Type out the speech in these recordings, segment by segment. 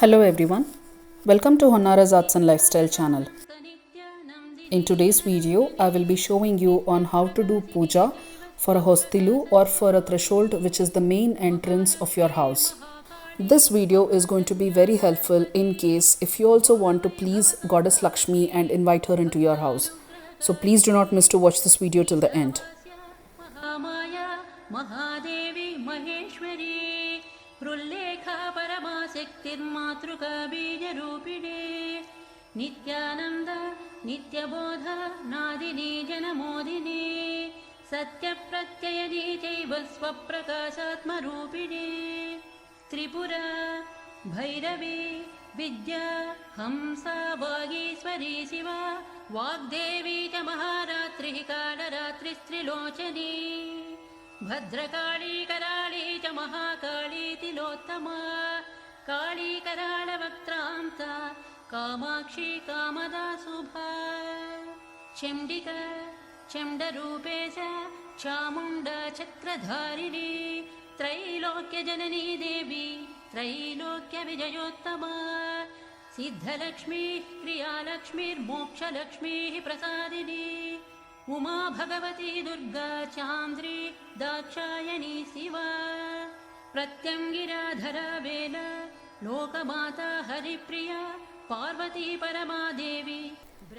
Hello everyone, welcome to Honara's Arts and Lifestyle channel. In today's video, I will be showing you on how to do puja for a hosthilu or for a threshold, which is the main entrance of your house. This video is going to be very helpful in case if you also want to please Goddess Lakshmi and invite her into your house. So please do not miss to watch this video till the end. मातृका बीजरूपिणे नित्यानंद नित्यबोध नादिनी जनमोदिनी सत्यप्रत्ययनी चैव स्वप्रकाशात्मरूपिणे त्रिपुरा भैरवी विद्या हंसा वागीश्वरी शिवा वाग्देवी च महारात्रिः कालरात्रिस्त्रिलोचनी भद्रकाली कराली च महाकाली तिलोत्तमा काली कराल वक्त्रांता कामाक्षी कामदा शुभा चंडिका चंडरूपेश चामुंडा चक्रधारिणी त्रैलोक्य जननी देवी त्रैलोक्य विजयोत्तमा सिद्धलक्ष्मी क्रियालक्ष्मीर्मोक्षलक्ष्मी प्रसादिनी उमा भगवती दुर्गा चांद्री दाक्षायणी शिवा प्रत्यंगिराधरा वेला लोकमाता Haripriya Parvati परमादेवी.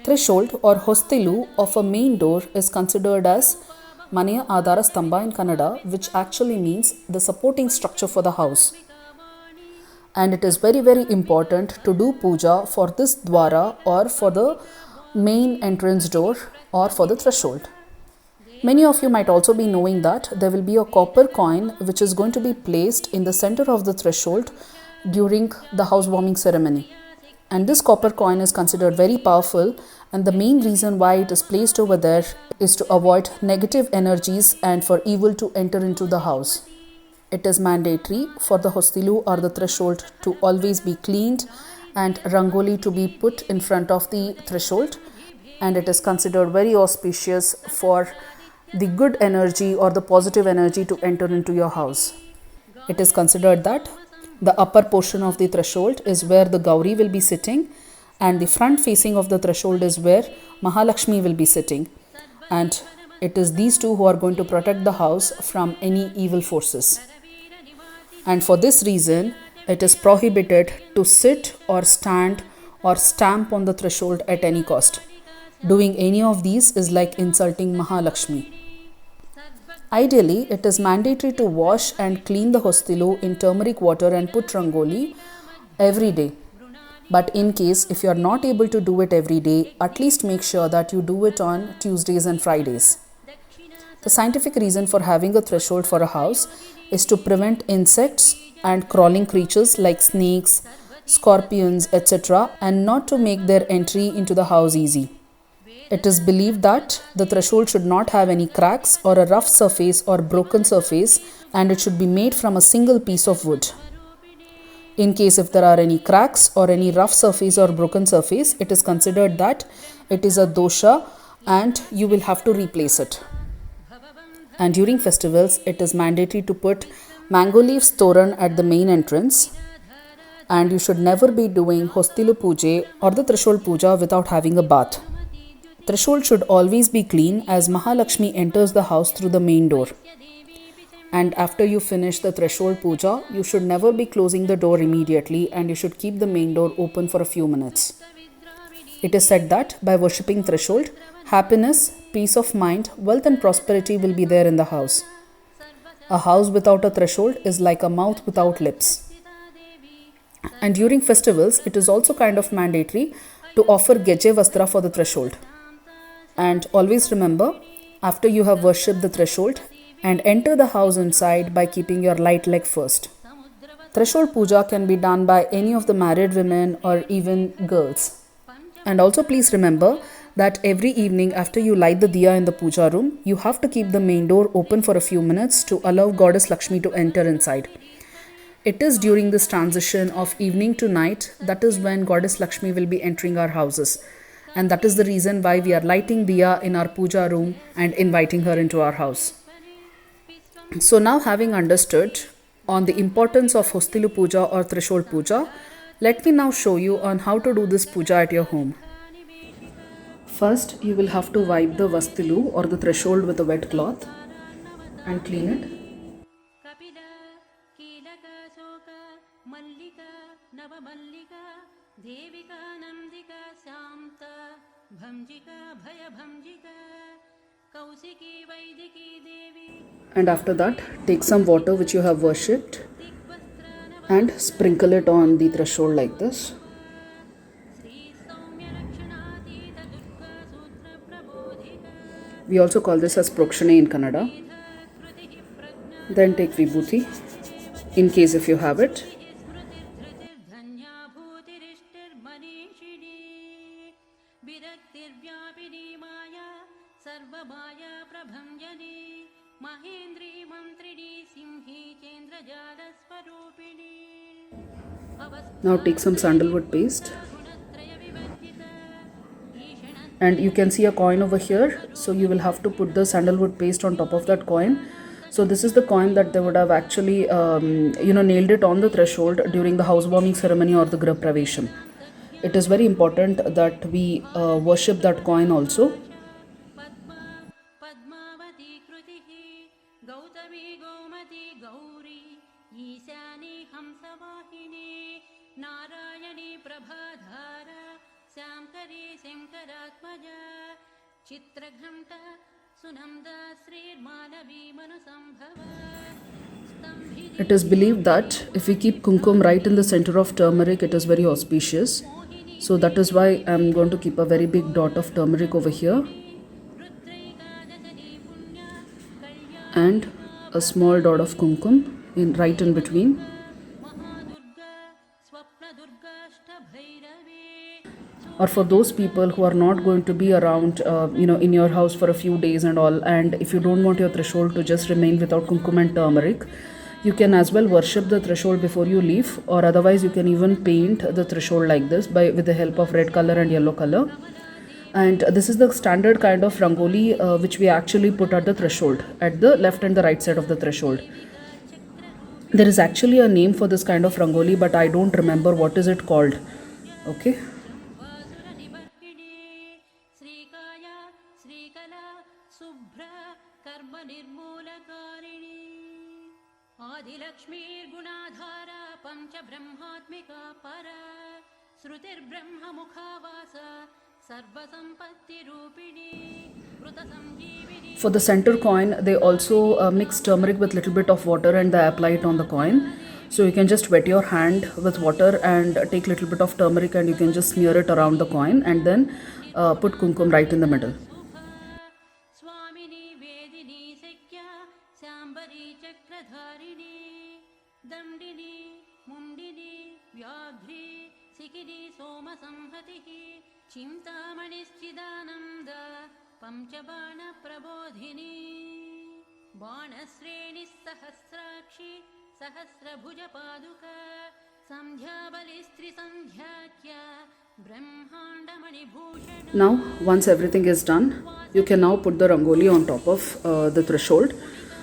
Threshold or hosthilu of a main door is considered as Manaya Adhara Stamba in Kannada, which actually means the supporting structure for the house. And it is very important to do puja for this dwara or for the main entrance door or for the threshold. Many of you might also be knowing that there will be a copper coin which is going to be placed in the center of the threshold during the housewarming ceremony. And this copper coin is considered very powerful, and the main reason why it is placed over there is to avoid negative energies and for evil to enter into the house. It is mandatory for the hosthilu or the threshold to always be cleaned and Rangoli to be put in front of the threshold, and it is considered very auspicious for the good energy or the positive energy to enter into your house. It is considered that the upper portion of the threshold is where the Gauri will be sitting, and the front facing of the threshold is where Mahalakshmi will be sitting, and it is these two who are going to protect the house from any evil forces. And for this reason, it is prohibited to sit or stand or stamp on the threshold at any cost. Doing any of these is like insulting Mahalakshmi. Ideally, it is mandatory to wash and clean the hosthilu in turmeric water and put Rangoli every day. But in case if you are not able to do it every day, at least make sure that you do it on Tuesdays and Fridays. The scientific reason for having a threshold for a house is to prevent insects and crawling creatures like snakes, scorpions, etc., and not to make their entry into the house easy. It is believed that the threshold should not have any cracks or a rough surface or broken surface, and it should be made from a single piece of wood. In case if there are any cracks or any rough surface or broken surface, it is considered that it is a dosha and you will have to replace it. And during festivals, it is mandatory to put mango leaves toran at the main entrance, and you should never be doing Hosthilu Pooja or the threshold puja without having a bath. Threshold should always be clean as Mahalakshmi enters the house through the main door. And after you finish the threshold puja, you should never be closing the door immediately, and you should keep the main door open for a few minutes. It is said that by worshipping threshold, happiness, peace of mind, wealth and prosperity will be there in the house. A house without a threshold is like a mouth without lips. And during festivals, it is also kind of mandatory to offer Geje Vastra for the threshold. And always remember, after you have worshipped the threshold, and enter the house inside by keeping your light leg first. Threshold puja can be done by any of the married women or even girls. And also please remember that every evening after you light the diya in the puja room, you have to keep the main door open for a few minutes to allow Goddess Lakshmi to enter inside. It is during this transition of evening to night that is when Goddess Lakshmi will be entering our houses. And that is the reason why we are lighting diya in our puja room and inviting her into our house. So now, having understood on the importance of Hosthilu Pooja or Threshold Pooja, let me now show you on how to do this puja at your home. First, you will have to wipe the Vastilu or the threshold with a wet cloth and clean it. And after that, take some water which you have worshipped and sprinkle it on the threshold like this. We also call this as prokshane in Kannada. Then take vibhuti, in case if you have it. Now take some sandalwood paste. And you can see a coin over here, so you will have to put the sandalwood paste on top of that coin. So this is the coin that they would have actually nailed it on the threshold during the housewarming ceremony or the Grah Pravesham. It is very important that we worship that coin also. It is believed that if we keep kumkum right in the center of turmeric, it is very auspicious. So that is why I am going to keep a very big dot of turmeric over here and a small dot of kumkum right in between. Or for those people who are not going to be around in your house for a few days and all, and if you don't want your threshold to just remain without kumkum and turmeric, you can as well worship the threshold before you leave, or otherwise you can even paint the threshold like this with the help of red color and yellow color. And this is the standard kind of rangoli which we actually put at the threshold, at the left and the right side of the threshold. There is actually a name for this kind of rangoli, but I don't remember what is it called. Okay. For the center coin, they also mix turmeric with little bit of water and they apply it on the coin. So you can just wet your hand with water and take little bit of turmeric and you can just smear it around the coin and then put kumkum right in the middle. Now, once everything is done, you can now put the rangoli on top of the threshold.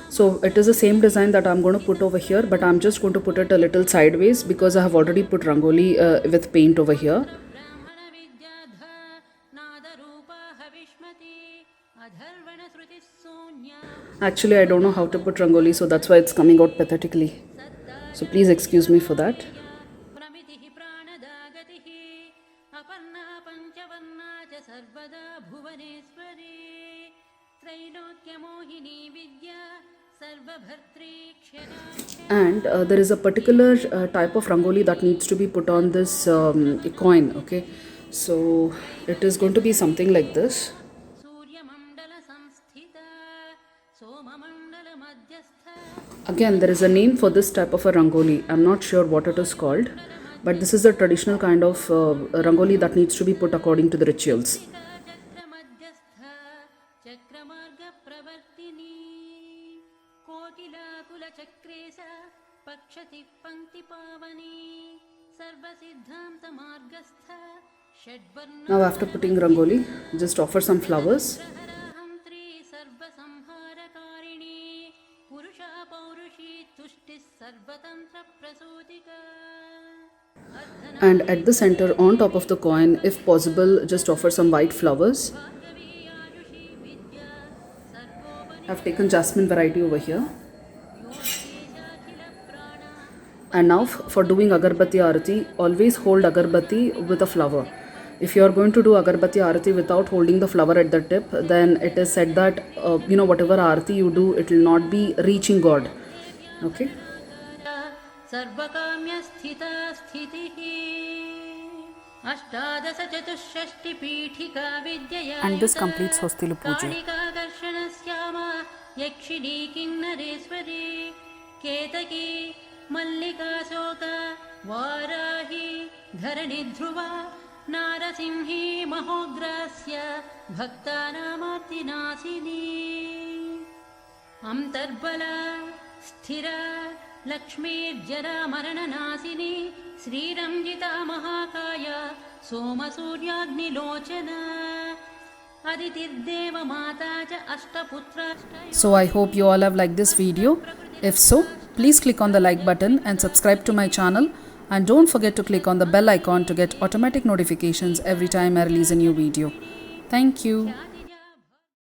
So it is the same design that I'm going to put over here, but I'm just going to put it a little sideways because I have already put rangoli with paint over here. Actually, I don't know how to put rangoli, so that's why it's coming out pathetically. So please excuse me for that. And there is a particular type of rangoli that needs to be put on this coin. Okay, so it is going to be something like this. Again, there is a name for this type of a rangoli. I'm not sure what it is called, but this is a traditional kind of rangoli that needs to be put according to the rituals. Now after putting rangoli, just offer some flowers. And at the center, on top of the coin, if possible, just offer some white flowers. I've taken jasmine variety over here. And now for doing agarbatti arati, always hold agarbatti with a flower. If you are going to do agarbatti arati without holding the flower at the tip, then it is said that whatever arati you do, it will not be reaching God. Okay. सर्वकाम्य स्थिता स्थितिः अष्टादश चतुष्षष्टि पीठिका विद्यया And this completes Hosthilu Pooja. कालिकाकर्षणस्यामा यक्षिणी किन्नरेश्वरी केतकी मल्लिकाशोका वाराही धरणिध्रुवा नारसिंही महोग्रास्य भक्तानामार्तिनाशिनी अंतर्बला स्थिरा लक्ष्मीर्जरा मरणनाशिनी श्रीरंजिता महाकाया सोमसूर्याग्निलोचना अदितिर्देव माता च अष्टपुत्राष्ट. So I hope you all have liked this video. If so, please click on the like button and subscribe to my channel, and don't forget to click on the bell icon to get automatic notifications every time I release a new video. Thank you.